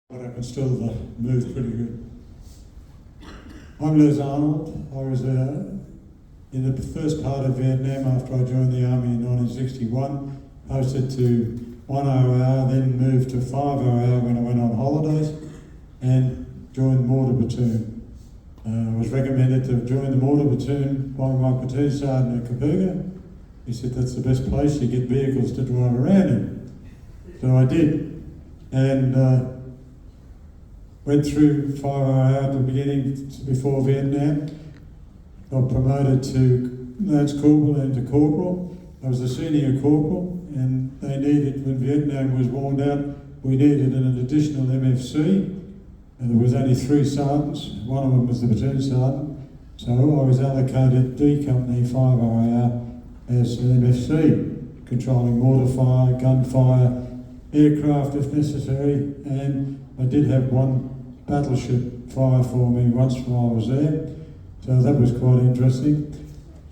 But I can still move pretty good. I'm Les Arnold. I was in the first part of Vietnam after I joined the Army in 1961, posted to 1 OR, then moved to 5 OR when I went on holidays, and joined the mortar platoon. I was recommended to join the mortar platoon by my platoon sergeant at Kapooga. He said that's the best place to get vehicles to drive around in. So I did, and went through 5 OR at the beginning before Vietnam. Got promoted to Lance Corporal and to Corporal. I was a senior corporal, and they needed, when Vietnam was worn out, we needed an additional MFC. And there was only 3 sergeants. One of them was the platoon sergeant. So I was allocated D Company 5 OR as an MFC, controlling mortar fire, gunfire, aircraft if necessary, and I did have one battleship fire for me once while I was there. So that was quite interesting.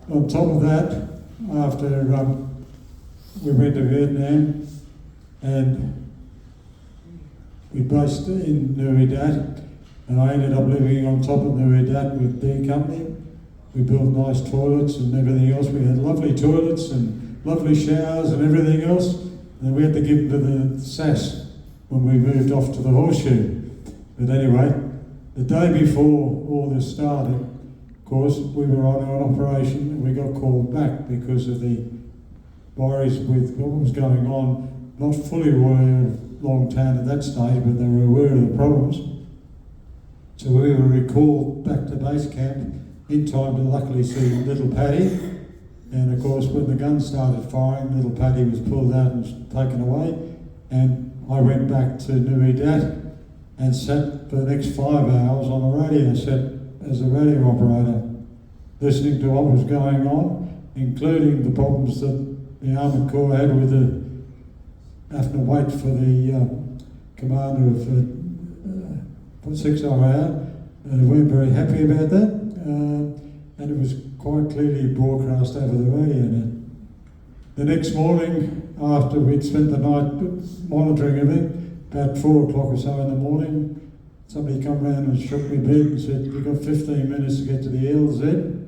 On top of that, after we went to Vietnam, and we based in Nui Dat, and I ended up living on top of Nui Dat with D Company. We built nice toilets and everything else. We had lovely toilets and lovely showers and everything else. And we had to give them to the SAS when we moved off to the Horseshoe. But anyway, the day before all this started, of course, we were on an operation and we got called back because of the worries with what was going on. Not fully aware of Longtan at that stage, but they were aware of the problems. So we were recalled back to base camp in time to luckily see Little Paddy. And of course, when the gun started firing, Little Paddy was pulled out and taken away. And I went back to Nui Dat and sat for the next 5 hours on the radio set as a radio operator, listening to what was going on, including the problems that the Armoured Corps had with the having to wait for the commander of 6 OR. They weren't very happy about that, and it was quite clearly broadcast over the radio net. The next morning, after we'd spent the night monitoring everything, about 4 o'clock or so in the morning, somebody come round and shook me bed and said, "You've got 15 minutes to get to the LZ,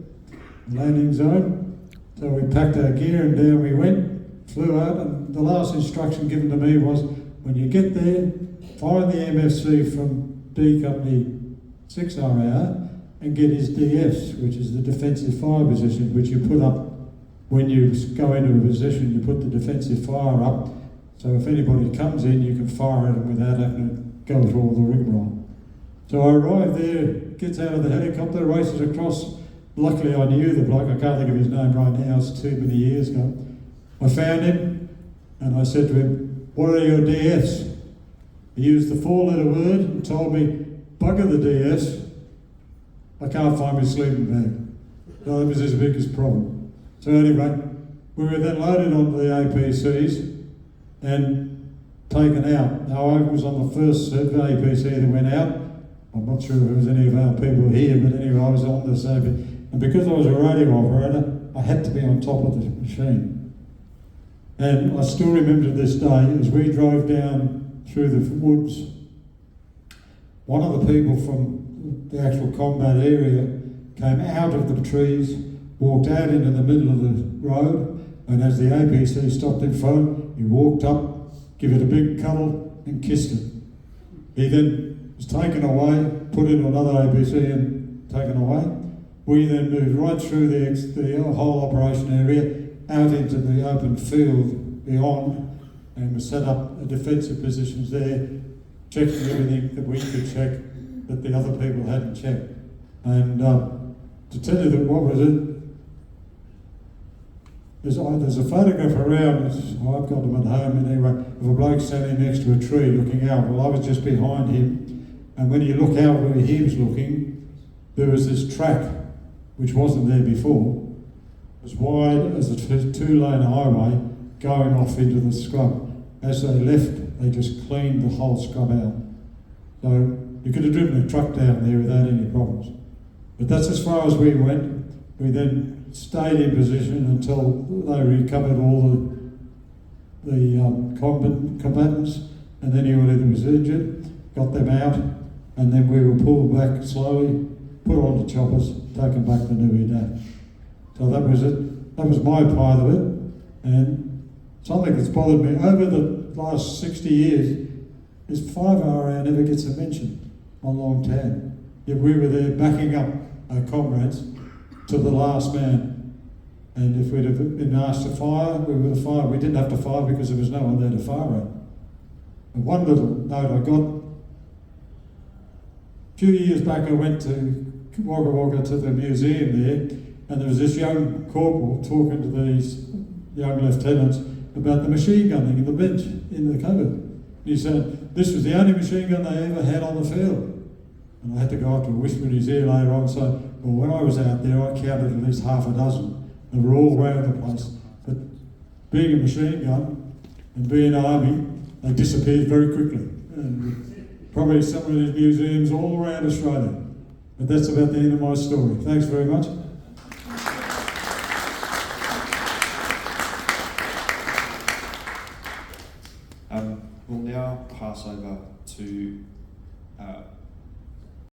landing zone." So we packed our gear and down we went, flew out, and the last instruction given to me was, when you get there, find the MFC from D Company 6 OR and get his DS, which is the defensive fire position, which you put up when you go into a position, you put the defensive fire up, so if anybody comes in, you can fire at them without having to go through all the rigmarole. So I arrived there, gets out of the helicopter, races across. Luckily I knew the bloke, I can't think of his name right now, it's too many years ago. I found him, and I said to him, "What are your DFs?" He used the 4-letter word and told me, "Bugger the DS, I can't find my sleeping bag." So that was his biggest problem. So anyway, we were then loaded onto the APCs and taken out. Now I was on the first APC that went out. I'm not sure if it was any of our people here, but anyway, I was on the same. And because I was a radio operator, I had to be on top of the machine. And I still remember this day, as we drove down through the woods, one of the people from the actual combat area came out of the trees, walked out into the middle of the road, and as the APC stopped in front, he walked up, gave it a big cuddle, and kissed it. He then was taken away, put into another APC and taken away. We then moved right through the whole operation area, out into the open field beyond, and we set up defensive positions there, checking everything that we could check that the other people hadn't checked. And to tell you that what was it, there's a photograph around, I've got them at home anyway, of a bloke standing next to a tree looking out. Well, I was just behind him, and when you look out where he was looking, there was this track, which wasn't there before, as wide as a 2-lane highway going off into the scrub. As they left, they just cleaned the whole scrub out. So you could have driven a truck down there without any problems. But that's as far as we went. We then stayed in position until they recovered all the combatants and anybody that was injured. got them out, and then we were pulled back slowly, put onto choppers, taken back to Nui Da. So that was it. That was my part of it. And something that's bothered me over the last 60 years is 5RA never gets a mention on Long Tan. Yet we were there backing up our comrades to the last man. And if we'd have been asked to fire, we would have fired. We didn't have to fire because there was no one there to fire at. And one little note I got, a few years back I went to Wagga Wagga to the museum there, and there was this young corporal talking to these young lieutenants about the machine gunning in the bench, in the cupboard. And he said this was the only machine gun they ever had on the field. And I had to go up to whisper in his ear later on and say, well, when I was out there, I counted at least half a dozen. They were all around the place. But being a machine gun and being army, they disappeared very quickly. And probably some of these museums all around Australia. But that's about the end of my story. Thanks very much. We'll now pass over to